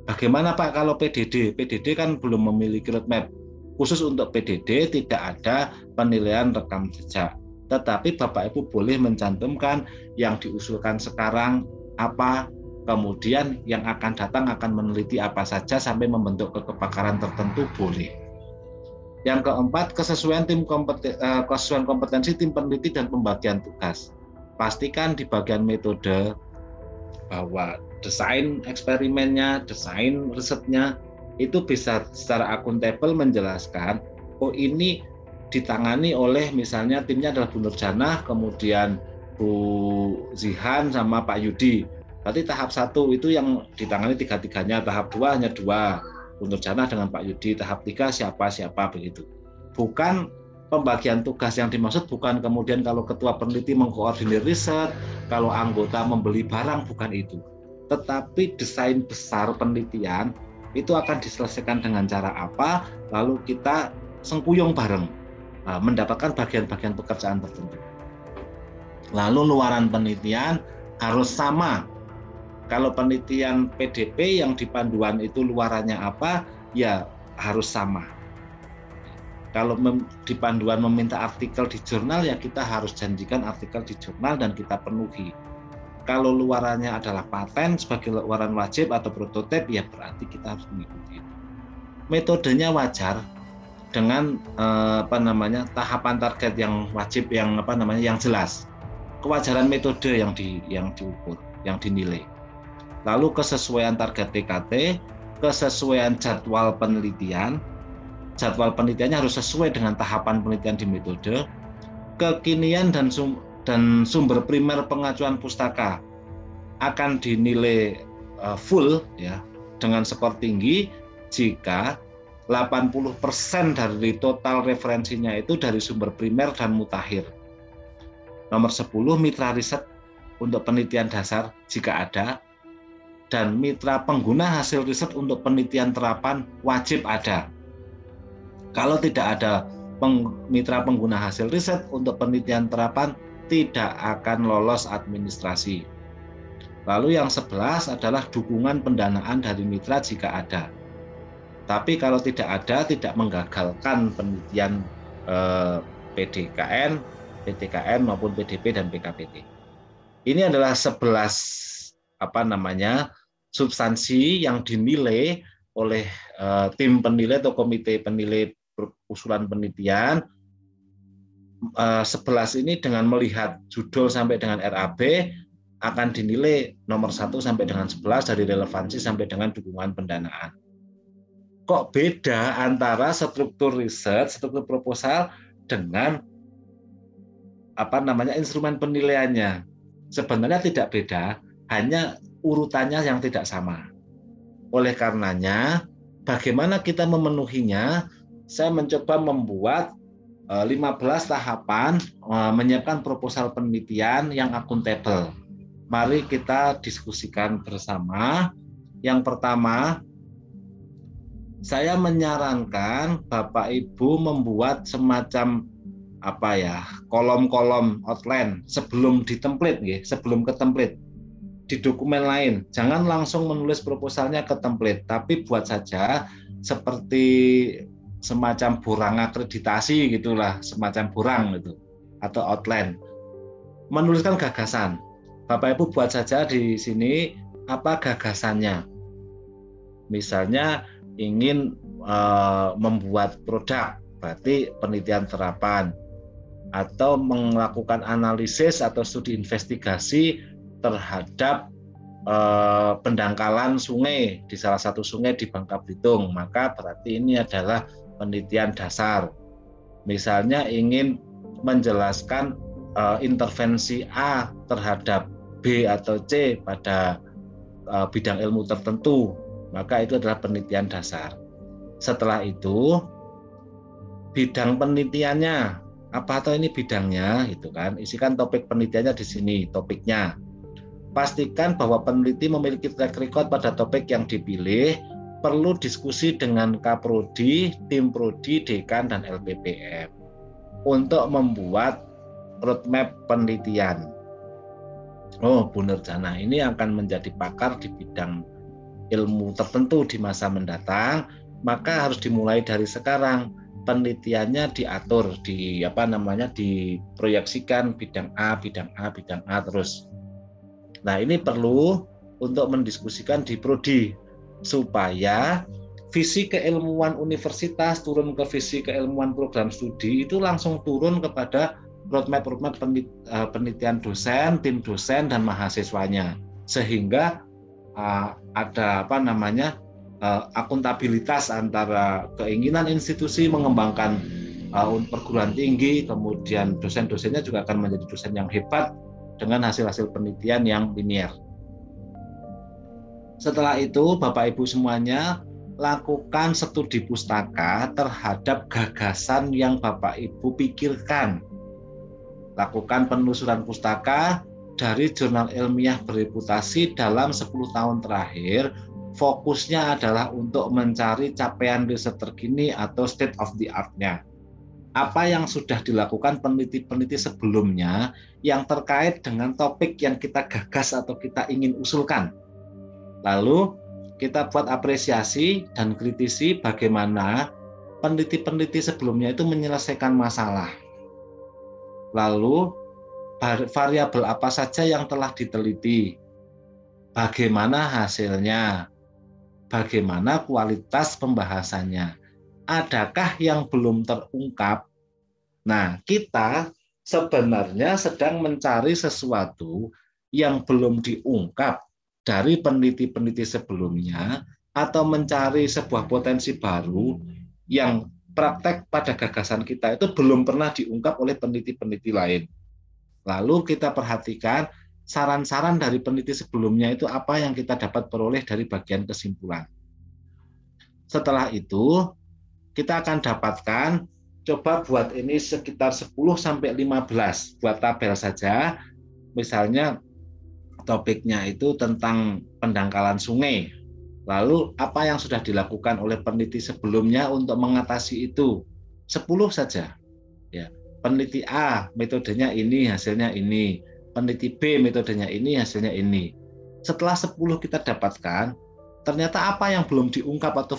Bagaimana Pak kalau PDD? PDD kan belum memiliki roadmap. Khusus untuk PDD tidak ada penilaian rekam jejak. Tetapi Bapak Ibu boleh mencantumkan yang diusulkan sekarang apa, kemudian yang akan datang akan meneliti apa saja sampai membentuk kepakaran tertentu boleh. Yang keempat, kesesuaian kompetensi tim peneliti dan pembagian tugas. Pastikan di bagian metode bahwa desain eksperimennya, desain risetnya itu bisa secara akuntabel menjelaskan, oh ini ditangani oleh misalnya timnya adalah Bu Nurjana, kemudian Bu Zihan sama Pak Yudi. Berarti tahap 1 itu yang ditangani tiga-tiganya, tahap 2 hanya 2, Bu Nurjana dengan Pak Yudi, tahap 3 siapa begitu. Bukan pembagian tugas yang dimaksud, bukan kemudian kalau ketua peneliti mengkoordinir riset, kalau anggota membeli barang, bukan itu. Tetapi desain besar penelitian itu akan diselesaikan dengan cara apa, lalu kita sengkuyung bareng, mendapatkan bagian-bagian pekerjaan tertentu. Lalu luaran penelitian harus sama. Kalau penelitian PDP yang di panduan itu luarannya apa, ya harus sama. Kalau di panduan meminta artikel di jurnal, ya kita harus janjikan artikel di jurnal dan kita penuhi. Kalau luarannya adalah paten sebagai luaran wajib atau prototip, ya berarti kita harus mengikuti itu. Metodenya wajar dengan tahapan target yang wajib, yang jelas. Kewajaran metode yang diukur, yang dinilai. Lalu kesesuaian target TKT, kesesuaian jadwal penelitian. Jadwal penelitiannya harus sesuai dengan tahapan penelitian di metode, kekinian dan sumber primer pengajuan pustaka akan dinilai full ya dengan skor tinggi jika 80% dari total referensinya itu dari sumber primer dan mutakhir. Nomor 10, mitra riset untuk penelitian dasar jika ada, dan mitra pengguna hasil riset untuk penelitian terapan wajib ada. Kalau tidak ada mitra pengguna hasil riset untuk penelitian terapan, tidak akan lolos administrasi. Lalu yang 11 adalah dukungan pendanaan dari mitra jika ada. Tapi kalau tidak ada, tidak menggagalkan penelitian PDKN, PTKN maupun PDP dan PKPT. Ini adalah 11 substansi yang dinilai oleh tim penilai atau komite penilai usulan penelitian. 11 ini dengan melihat judul sampai dengan RAB akan dinilai nomor 1 sampai dengan 11 dari relevansi sampai dengan dukungan pendanaan. Kok beda antara struktur riset, struktur proposal dengan instrumen penilaiannya? Sebenarnya tidak beda, hanya urutannya yang tidak sama. Oleh karenanya, bagaimana kita memenuhinya? Saya mencoba membuat 15 tahapan menyiapkan proposal penelitian yang akuntabel. Mari kita diskusikan bersama. Yang pertama, saya menyarankan Bapak Ibu membuat semacam kolom-kolom outline sebelum ditemplate, sebelum ke template di dokumen lain. Jangan langsung menulis proposalnya ke template, tapi buat saja seperti semacam borang akreditasi gitulah, semacam borang gitu atau outline. Menuliskan gagasan. Bapak Ibu buat saja di sini apa gagasannya. Misalnya ingin membuat produk, berarti penelitian terapan, atau melakukan analisis atau studi investigasi terhadap pendangkalan sungai di salah satu sungai di Bangka Belitung, maka berarti ini adalah penelitian dasar. Misalnya ingin menjelaskan intervensi A terhadap B atau C pada bidang ilmu tertentu, maka itu adalah penelitian dasar. Setelah itu bidang penelitiannya apa atau ini bidangnya, gitu kan? Isikan topik penelitiannya di sini, topiknya. Pastikan bahwa peneliti memiliki track record pada topik yang dipilih. Perlu diskusi dengan Kaprodi, tim Prodi, Dekan, dan LPPM untuk membuat roadmap penelitian. Oh, Bu Nurjana ini akan menjadi pakar di bidang ilmu tertentu di masa mendatang, maka harus dimulai dari sekarang. Penelitiannya diatur, diproyeksikan bidang A, bidang A, bidang A terus. Nah, ini perlu untuk mendiskusikan di prodi supaya visi keilmuan universitas turun ke visi keilmuan program studi itu langsung turun kepada roadmap penelitian dosen, tim dosen dan mahasiswanya, sehingga ada akuntabilitas antara keinginan institusi mengembangkan perguruan tinggi, kemudian dosen-dosennya juga akan menjadi dosen yang hebat dengan hasil-hasil penelitian yang linear. Setelah itu, Bapak Ibu semuanya lakukan studi pustaka terhadap gagasan yang Bapak Ibu pikirkan. Lakukan penelusuran pustaka dari jurnal ilmiah bereputasi dalam 10 tahun terakhir. Fokusnya adalah untuk mencari capaian riset terkini atau state of the art-nya. Apa yang sudah dilakukan peneliti-peneliti sebelumnya yang terkait dengan topik yang kita gagas atau kita ingin usulkan. Lalu kita buat apresiasi dan kritisi bagaimana peneliti-peneliti sebelumnya itu menyelesaikan masalah. Lalu variabel apa saja yang telah diteliti, bagaimana hasilnya, bagaimana kualitas pembahasannya, adakah yang belum terungkap. Nah, kita sebenarnya sedang mencari sesuatu yang belum diungkap dari peneliti-peneliti sebelumnya, atau mencari sebuah potensi baru yang praktek pada gagasan kita itu belum pernah diungkap oleh peneliti-peneliti lain. Lalu kita perhatikan saran-saran dari peneliti sebelumnya itu apa yang kita dapat peroleh dari bagian kesimpulan. Setelah itu, kita akan dapatkan, coba buat ini sekitar 10-15, buat tabel saja. Misalnya topiknya itu tentang pendangkalan sungai. Lalu apa yang sudah dilakukan oleh peneliti sebelumnya untuk mengatasi itu? 10 saja. Ya. Peneliti A metodenya ini, hasilnya ini. Peneliti B metodenya ini, hasilnya ini. Setelah 10 kita dapatkan, ternyata apa yang belum diungkap atau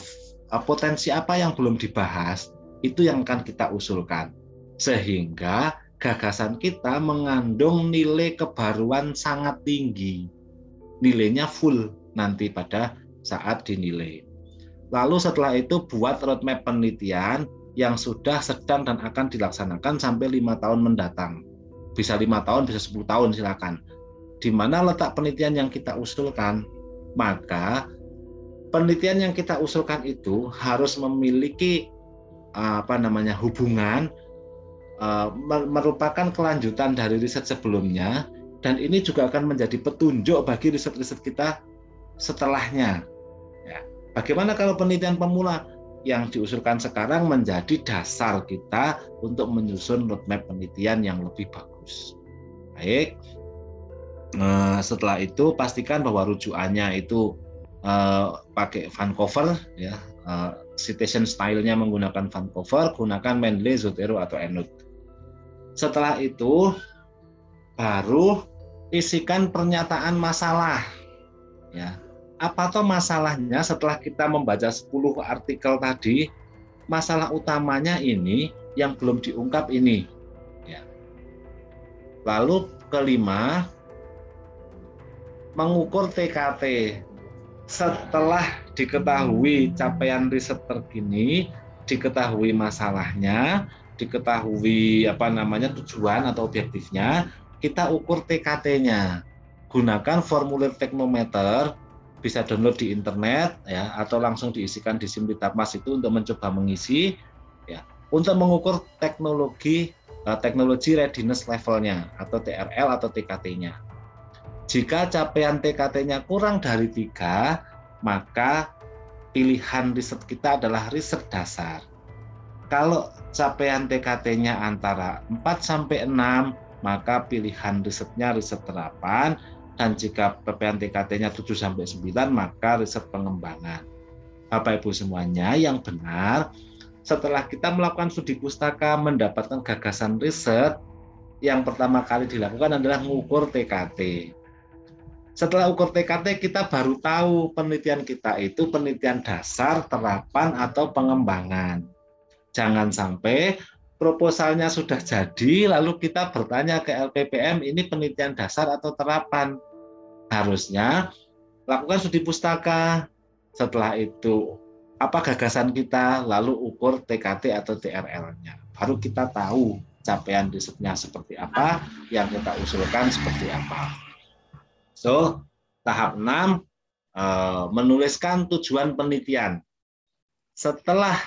potensi apa yang belum dibahas, itu yang akan kita usulkan. Sehingga gagasan kita mengandung nilai kebaruan sangat tinggi. Nilainya full nanti pada saat dinilai. Lalu setelah itu buat roadmap penelitian yang sudah, sedang, dan akan dilaksanakan sampai 5 tahun mendatang. Bisa 5 tahun, bisa 10 tahun, silakan. Di mana letak penelitian yang kita usulkan, maka penelitian yang kita usulkan itu harus memiliki hubungan, merupakan kelanjutan dari riset sebelumnya, dan ini juga akan menjadi petunjuk bagi riset-riset kita setelahnya. Ya. Bagaimana kalau penelitian pemula? Yang diusulkan sekarang menjadi dasar kita untuk menyusun roadmap penelitian yang lebih bagus. Baik, setelah itu pastikan bahwa rujukannya itu pakai Vancouver, ya, citation style-nya menggunakan Vancouver, gunakan Mendeley, Zotero, atau Enoch. Setelah itu baru isikan pernyataan masalah. Ya. Apa toh masalahnya setelah kita membaca 10 artikel tadi, masalah utamanya ini yang belum diungkap ini. Ya. Lalu kelima, mengukur TKT. Setelah diketahui capaian riset terkini, diketahui masalahnya, diketahui tujuan atau objektifnya, kita ukur TKT-nya. Gunakan formulir teknometer, bisa download di internet, ya, atau langsung diisikan di Simlitapmas itu untuk mencoba mengisi, ya, untuk mengukur teknologi readiness levelnya atau TRL atau TKT-nya. Jika capaian TKT-nya kurang dari 3, maka pilihan riset kita adalah riset dasar. Kalau capaian TKT-nya antara 4-6, maka pilihan risetnya riset terapan. Dan jika capaian TKT-nya 7-9, maka riset pengembangan. Bapak Ibu semuanya, yang benar, setelah kita melakukan studi pustaka, mendapatkan gagasan riset, yang pertama kali dilakukan adalah mengukur TKT. Setelah ukur TKT, kita baru tahu penelitian kita itu penelitian dasar, terapan, atau pengembangan. Jangan sampai proposalnya sudah jadi, lalu kita bertanya ke LPPM, ini penelitian dasar atau terapan? Harusnya lakukan studi pustaka. Setelah itu apa gagasan kita, lalu ukur TKT atau TRL-nya. Baru kita tahu capaian risetnya seperti apa, yang kita usulkan seperti apa. So, tahap 6, menuliskan tujuan penelitian. Setelah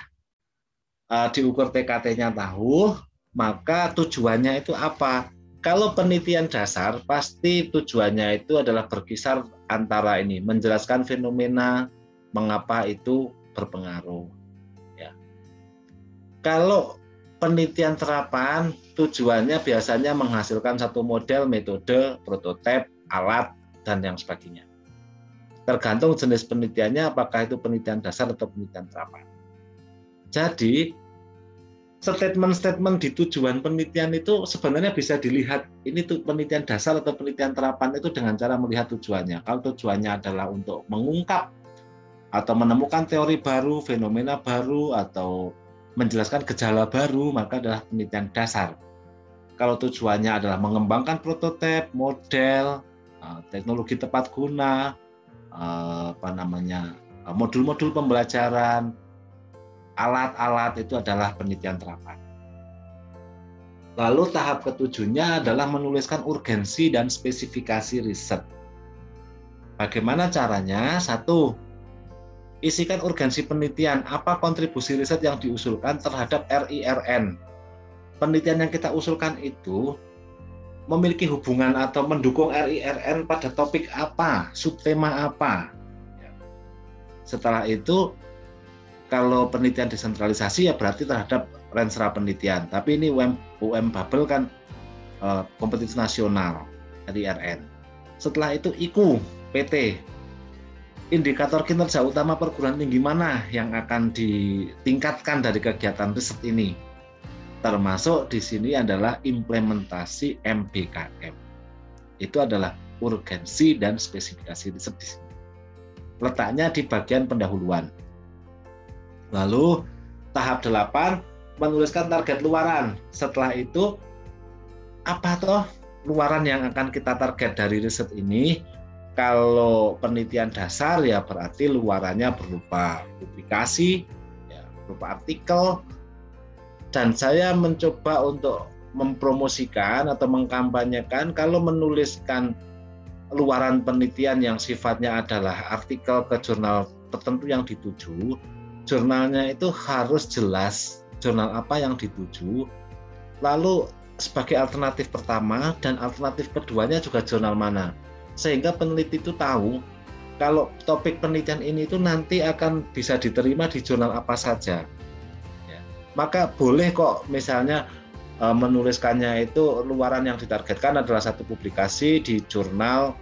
diukur TKT-nya tahu, maka tujuannya itu apa? Kalau penelitian dasar, pasti tujuannya itu adalah berkisar antara ini, menjelaskan fenomena, mengapa itu berpengaruh. Ya. Kalau penelitian terapan, tujuannya biasanya menghasilkan satu model, metode, prototipe, alat, dan yang sebagainya. Tergantung jenis penelitiannya, apakah itu penelitian dasar atau penelitian terapan. Jadi, statement-statement di tujuan penelitian itu sebenarnya bisa dilihat ini tuh penelitian dasar atau penelitian terapan itu dengan cara melihat tujuannya. Kalau tujuannya adalah untuk mengungkap atau menemukan teori baru, fenomena baru, atau menjelaskan gejala baru, maka adalah penelitian dasar. Kalau tujuannya adalah mengembangkan prototipe, model, teknologi tepat guna, modul-modul pembelajaran, alat-alat, itu adalah penelitian terapan. Lalu tahap ketujuhnya adalah menuliskan urgensi dan spesifikasi riset. Bagaimana caranya? 1. Isikan urgensi penelitian. Apa kontribusi riset yang diusulkan terhadap RIRN? Penelitian yang kita usulkan itu memiliki hubungan atau mendukung RIRN pada topik apa, subtema apa. Setelah itu, kalau penelitian desentralisasi ya berarti terhadap Renstra penelitian. Tapi ini UM Bubble kan kompetisi nasional, RIRN. Setelah itu IKU, PT. Indikator kinerja utama perguruan tinggi mana yang akan ditingkatkan dari kegiatan riset ini? Termasuk di sini adalah implementasi MBKM. Itu adalah urgensi dan spesifikasi riset di sini. Letaknya di bagian pendahuluan. Lalu tahap 8 menuliskan target luaran. Setelah itu apa toh luaran yang akan kita target dari riset ini? Kalau penelitian dasar ya berarti luarannya berupa publikasi, ya, berupa artikel. Dan saya mencoba untuk mempromosikan atau mengkampanyekan kalau menuliskan luaran penelitian yang sifatnya adalah artikel ke jurnal tertentu yang dituju, jurnalnya itu harus jelas jurnal apa yang dituju, lalu sebagai alternatif pertama dan alternatif keduanya juga jurnal mana, sehingga peneliti itu tahu kalau topik penelitian ini itu nanti akan bisa diterima di jurnal apa saja. Maka boleh kok misalnya menuliskannya itu luaran yang ditargetkan adalah satu publikasi di jurnal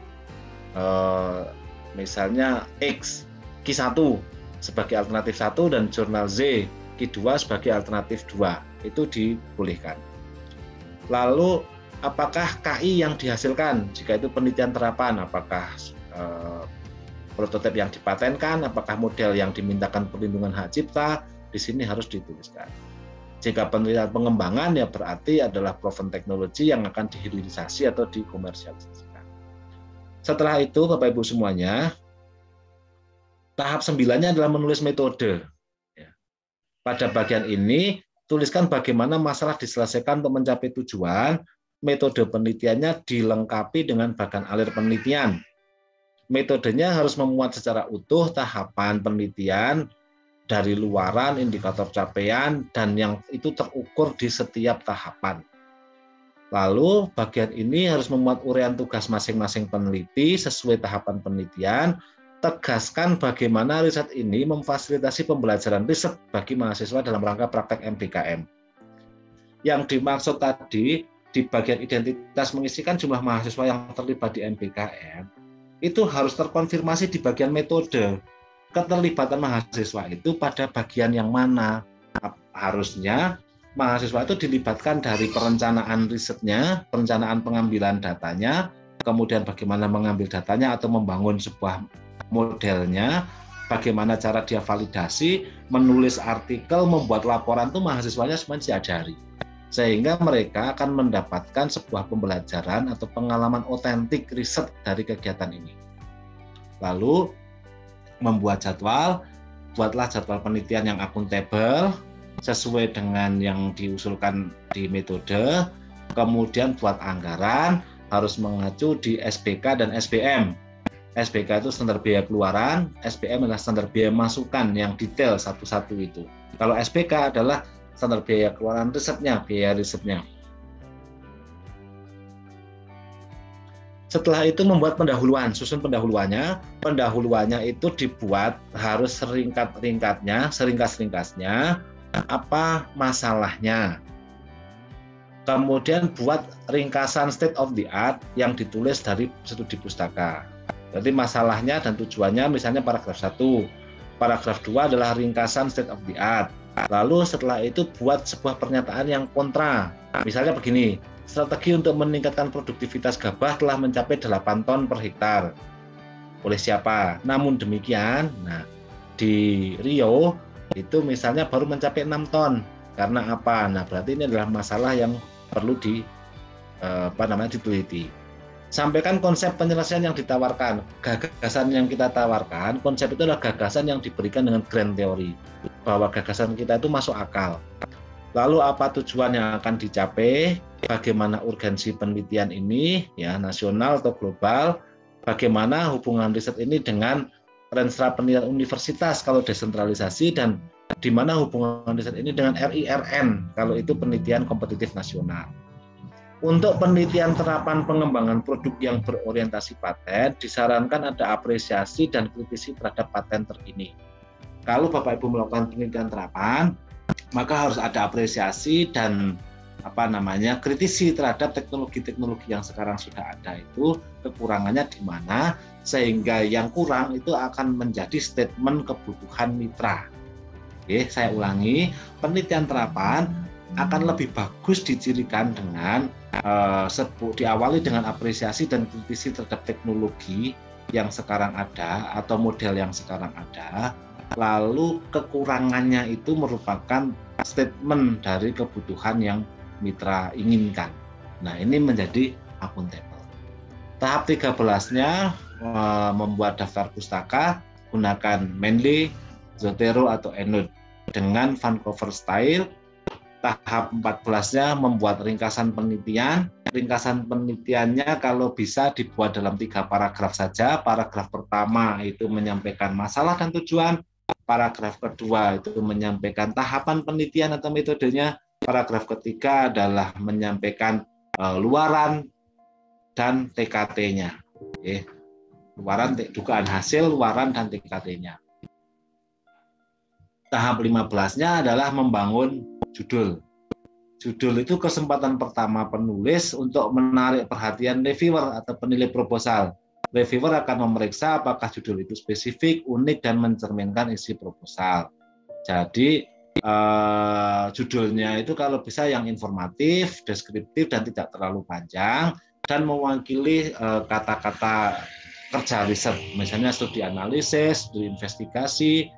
misalnya X Q1 sebagai alternatif 1 dan jurnal Z Q2 sebagai alternatif 2. Itu dibolehkan. Lalu apakah KI yang dihasilkan jika itu penelitian terapan, apakah prototipe yang dipatenkan, apakah model yang dimintakan perlindungan hak cipta, di sini harus dituliskan. Jika penelitian pengembangan ya berarti adalah proven teknologi yang akan dihilirisasi atau dikomersialisasikan. Setelah itu Bapak Ibu semuanya, tahap 9-nya adalah menulis metode. Pada bagian ini tuliskan bagaimana masalah diselesaikan untuk mencapai tujuan, metode penelitiannya dilengkapi dengan bagan alir penelitian. Metodenya harus memuat secara utuh tahapan penelitian, dari luaran, indikator capaian, dan yang itu terukur di setiap tahapan. Lalu bagian ini harus memuat uraian tugas masing-masing peneliti sesuai tahapan penelitian, tegaskan bagaimana riset ini memfasilitasi pembelajaran riset bagi mahasiswa dalam rangka praktek MBKM. Yang dimaksud tadi, di bagian identitas mengisikan jumlah mahasiswa yang terlibat di MBKM, itu harus terkonfirmasi di bagian metode. Keterlibatan mahasiswa itu pada bagian yang mana? Harusnya mahasiswa itu dilibatkan dari perencanaan risetnya, perencanaan pengambilan datanya, kemudian bagaimana mengambil datanya atau membangun sebuah modelnya, bagaimana cara dia validasi, menulis artikel, membuat laporan itu mahasiswanya semuanya diajari. Sehingga mereka akan mendapatkan sebuah pembelajaran atau pengalaman otentik riset dari kegiatan ini. Lalu membuat jadwal, buatlah jadwal penelitian yang akuntabel sesuai dengan yang diusulkan di metode, kemudian buat anggaran, harus mengacu di SBK dan SBM. SBK itu standar biaya keluaran, SBM adalah standar biaya masukan yang detail satu-satu itu. Kalau SBK adalah standar biaya keluaran risetnya, biaya risetnya. Setelah itu membuat pendahuluan, susun pendahuluannya. Pendahuluannya itu dibuat harus seringkas-ringkasnya, apa masalahnya. Kemudian buat ringkasan state of the art yang ditulis dari studi pustaka. Jadi masalahnya dan tujuannya misalnya paragraf 1. Paragraf 2 adalah ringkasan state of the art. Lalu setelah itu buat sebuah pernyataan yang kontra. Misalnya begini, strategi untuk meningkatkan produktivitas gabah telah mencapai 8 ton per hektar. Oleh siapa? Namun demikian, di Riau itu misalnya baru mencapai 6 ton. Karena apa? Nah, berarti ini adalah masalah yang perlu diteliti. Sampaikan konsep penyelesaian yang ditawarkan. Gagasan yang kita tawarkan, konsep itu adalah gagasan yang diberikan dengan grand theory. Bahwa gagasan kita itu masuk akal. Lalu apa tujuan yang akan dicapai? Bagaimana urgensi penelitian ini, ya nasional atau global? Bagaimana hubungan riset ini dengan Renstra penelitian universitas kalau desentralisasi, dan di mana hubungan riset ini dengan RIRN kalau itu penelitian kompetitif nasional. Untuk penelitian terapan pengembangan produk yang berorientasi paten, disarankan ada apresiasi dan kritisi terhadap paten terkini. Kalau Bapak Ibu melakukan penelitian terapan, maka harus ada apresiasi dan kritisi terhadap teknologi-teknologi yang sekarang sudah ada itu kekurangannya di mana, sehingga yang kurang itu akan menjadi statement kebutuhan mitra. Oke, saya ulangi, penelitian terapan akan lebih bagus dicirikan dengan diawali dengan apresiasi dan kritisi terhadap teknologi yang sekarang ada atau model yang sekarang ada, lalu kekurangannya itu merupakan statement dari kebutuhan yang mitra inginkan. Nah, ini menjadi akuntabel. Tahap 13-nya membuat daftar pustaka, gunakan Mendeley, Zotero atau Enoch dengan Vancouver style. Tahap 14-nya membuat ringkasan penelitian. Ringkasan penelitiannya kalau bisa dibuat dalam 3 paragraf saja. Paragraf pertama itu menyampaikan masalah dan tujuan. Paragraf kedua itu menyampaikan tahapan penelitian atau metodenya. Paragraf ketiga adalah menyampaikan luaran dan TKT-nya. Oke. Luaran, dugaan hasil, luaran, dan TKT-nya. Tahap 15-nya adalah membangun judul. Judul itu kesempatan pertama penulis untuk menarik perhatian reviewer atau penilai proposal. Reviewer akan memeriksa apakah judul itu spesifik, unik, dan mencerminkan isi proposal. Jadi judulnya itu kalau bisa yang informatif, deskriptif, dan tidak terlalu panjang, dan mewakili kata-kata kerja riset, misalnya studi analisis, studi investigasi,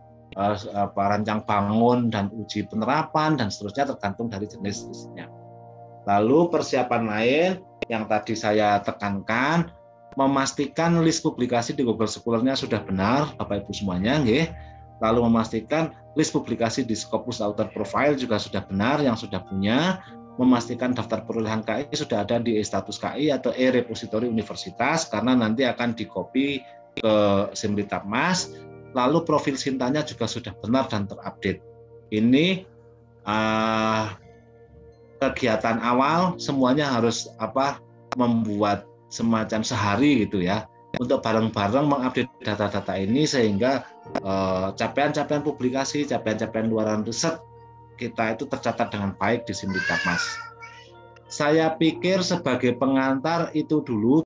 rancang bangun dan uji penerapan, dan seterusnya tergantung dari jenis risetnya. Lalu persiapan lain yang tadi saya tekankan, memastikan list publikasi di Google Scholar-nya sudah benar, Bapak Ibu semuanya, nggih. Lalu memastikan list publikasi di Scopus Author Profile juga sudah benar yang sudah punya. Memastikan daftar perolehan KI sudah ada di e-status KI atau e-repositori universitas, karena nanti akan di-copy ke Simlitapmas. Lalu profil Sintanya juga sudah benar dan terupdate. Ini kegiatan awal, semuanya harus membuat semacam sehari gitu ya, untuk bareng-bareng mengupdate data-data ini sehingga capaian-capaian publikasi, capaian-capaian luaran riset kita itu tercatat dengan baik di Simlitapmas. Saya pikir sebagai pengantar itu dulu.